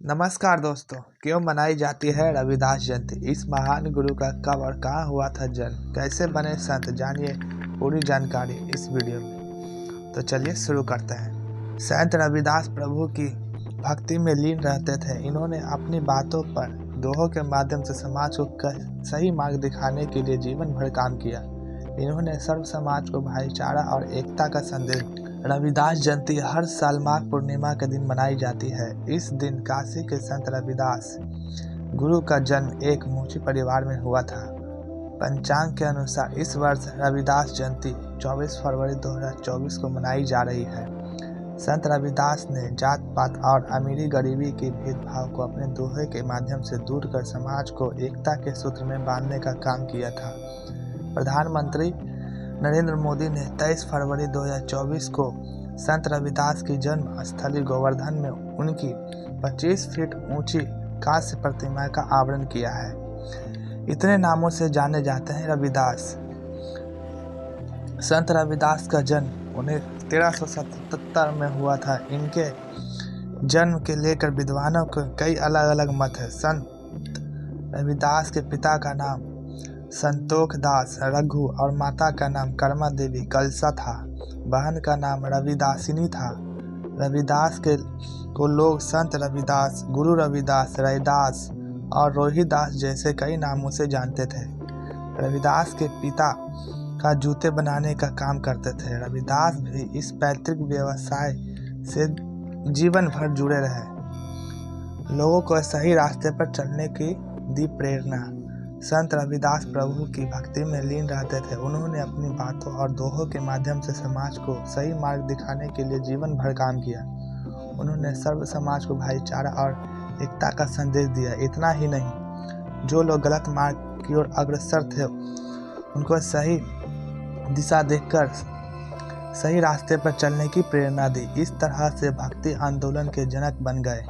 नमस्कार दोस्तों। क्यों मनाई जाती है रविदास जयंती? इस महान गुरु का कब और कहाँ हुआ था जन्म? कैसे बने संत? जानिए पूरी जानकारी इस वीडियो में। तो चलिए शुरू करते हैं। संत रविदास प्रभु की भक्ति में लीन रहते थे। इन्होंने अपनी बातों पर दोहों के माध्यम से समाज को सही मार्ग दिखाने के लिए जीवन भर काम किया। इन्होंने सर्व समाज को भाईचारा और एकता का संदेश। रविदास जयंती हर साल माघ पूर्णिमा के दिन मनाई जाती है। इस दिन काशी के संत रविदास गुरु का जन्म एक मोची परिवार में हुआ था। पंचांग के अनुसार इस वर्ष रविदास जयंती 24 फरवरी 2024 को मनाई जा रही है। संत रविदास ने जात पात और अमीरी गरीबी के भेदभाव को अपने दोहे के माध्यम से दूर कर समाज को एकता के सूत्र में बांधने का काम किया था। प्रधानमंत्री नरेंद्र मोदी ने 23 फरवरी 2024 को संत रविदास की जन्म स्थली गोवर्धन में उनकी 25 फीट ऊंची कांस्य प्रतिमा का आवरण किया है। इतने नामों से जाने जाते हैं रविदास। संत रविदास का जन्म उन्हें 1377 में हुआ था। इनके जन्म के लेकर विद्वानों के कई अलग अलग मत है। संत रविदास के पिता का नाम संतोख दास रघु और माता का नाम कर्मा देवी कलसा था। बहन का नाम रविदासिनी था। रविदास को लोग संत रविदास, गुरु रविदास, रैदास और रोहिदास जैसे कई नामों से जानते थे। रविदास के पिता का जूते बनाने का काम करते थे। रविदास भी इस पैतृक व्यवसाय से जीवन भर जुड़े रहे। लोगों को सही रास्ते पर चलने की दी प्रेरणा। संत रविदास प्रभु की भक्ति में लीन रहते थे। उन्होंने अपनी बातों और दोहों के माध्यम से समाज को सही मार्ग दिखाने के लिए जीवन भर काम किया। उन्होंने सर्व समाज को भाईचारा और एकता का संदेश दिया। इतना ही नहीं, जो लोग गलत मार्ग की ओर अग्रसर थे उनको सही दिशा देखकर सही रास्ते पर चलने की प्रेरणा दी। इस तरह से भक्ति आंदोलन के जनक बन गए।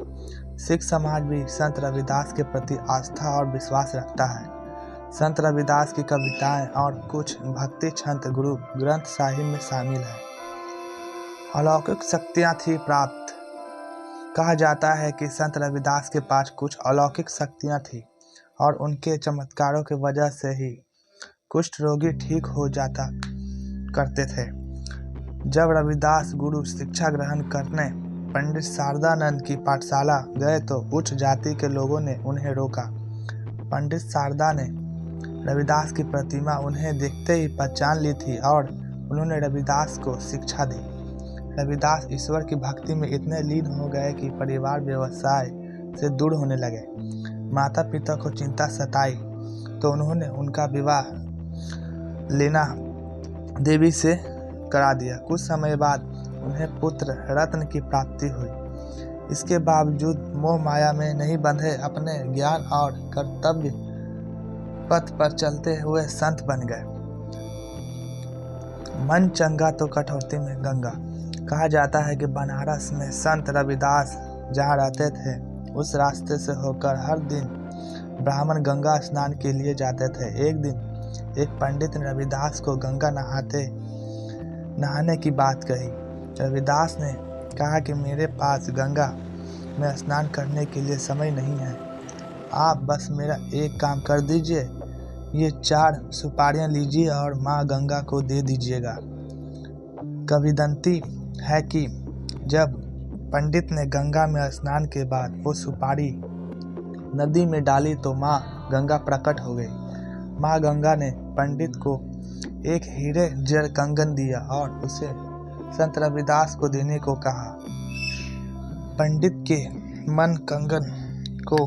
सिख समाज भी संत रविदास के प्रति आस्था और विश्वास रखता है। संत रविदास की कविताएं और कुछ भक्ति छंद गुरु ग्रंथ साहिब में शामिल है। अलौकिक शक्तियां थी प्राप्त। कहा जाता है कि संत रविदास के पास कुछ अलौकिक शक्तियां थी और उनके चमत्कारों की वजह से ही कुष्ठ रोगी ठीक हो जाता करते थे। जब रविदास गुरु शिक्षा ग्रहण करने पंडित शारदानंद की पाठशाला गए तो उच्च जाति के लोगों ने उन्हें रोका। पंडित शारदा ने रविदास की प्रतिमा उन्हें देखते ही पहचान ली थी और उन्होंने रविदास को शिक्षा दी। रविदास ईश्वर की भक्ति में इतने लीन हो गए कि परिवार व्यवसाय से दूर होने लगे। माता पिता को चिंता सताई तो उन्होंने उनका विवाह लीना देवी से करा दिया। कुछ समय बाद उन्हें पुत्र रत्न की प्राप्ति हुई। इसके बावजूद मोह माया में नहीं बंधे अपने ज्ञान और कर्तव्य पथ पर चलते हुए संत बन गए। मन चंगा तो कठौती में गंगा। कहा जाता है कि बनारस में संत रविदास जहाँ रहते थे उस रास्ते से होकर हर दिन ब्राह्मण गंगा स्नान के लिए जाते थे। एक दिन एक पंडित ने रविदास को गंगा नहाने की बात कही। रविदास ने कहा कि मेरे पास गंगा में स्नान करने के लिए समय नहीं है। आप बस मेरा एक काम कर दीजिए, ये 4 सुपारियां लीजिए और माँ गंगा को दे दीजिएगा। किंवदंती है कि जब पंडित ने गंगा में स्नान के बाद वो सुपारी नदी में डाली तो माँ गंगा प्रकट हो गई। माँ गंगा ने पंडित को एक हीरे जड़ कंगन दिया और उसे संत रविदास को देने को कहा। पंडित के मन कंगन को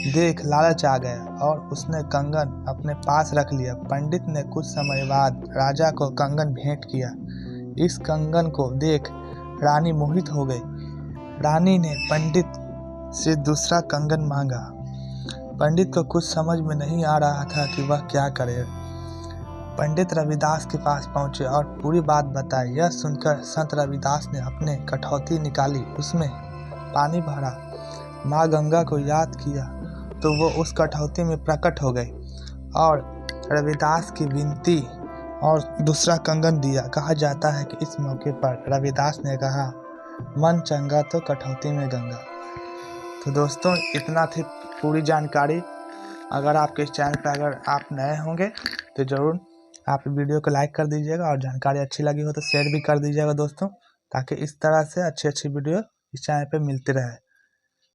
देख लालच आ गया और उसने कंगन अपने पास रख लिया। पंडित ने कुछ समय बाद राजा को कंगन भेंट किया। इस कंगन को देख रानी मोहित हो गई। रानी ने पंडित से दूसरा कंगन मांगा। पंडित को कुछ समझ में नहीं आ रहा था कि वह क्या करे। पंडित रविदास के पास पहुंचे और पूरी बात बताई। यह सुनकर संत रविदास ने अपने कठौती निकाली, उसमें पानी भरा, माँ गंगा को याद किया तो वो उस कठौती में प्रकट हो गई और रविदास की विनती और दूसरा कंगन दिया। कहा जाता है कि इस मौके पर रविदास ने कहा, मन चंगा तो कठौती में गंगा। तो दोस्तों इतना थी पूरी जानकारी। अगर आपके इस चैनल पर अगर आप नए होंगे तो ज़रूर आप वीडियो को लाइक कर दीजिएगा, और जानकारी अच्छी लगी हो तो शेयर भी कर दीजिएगा दोस्तों, ताकि इस तरह से अच्छी वीडियो इस चैनल पे मिलती रहे।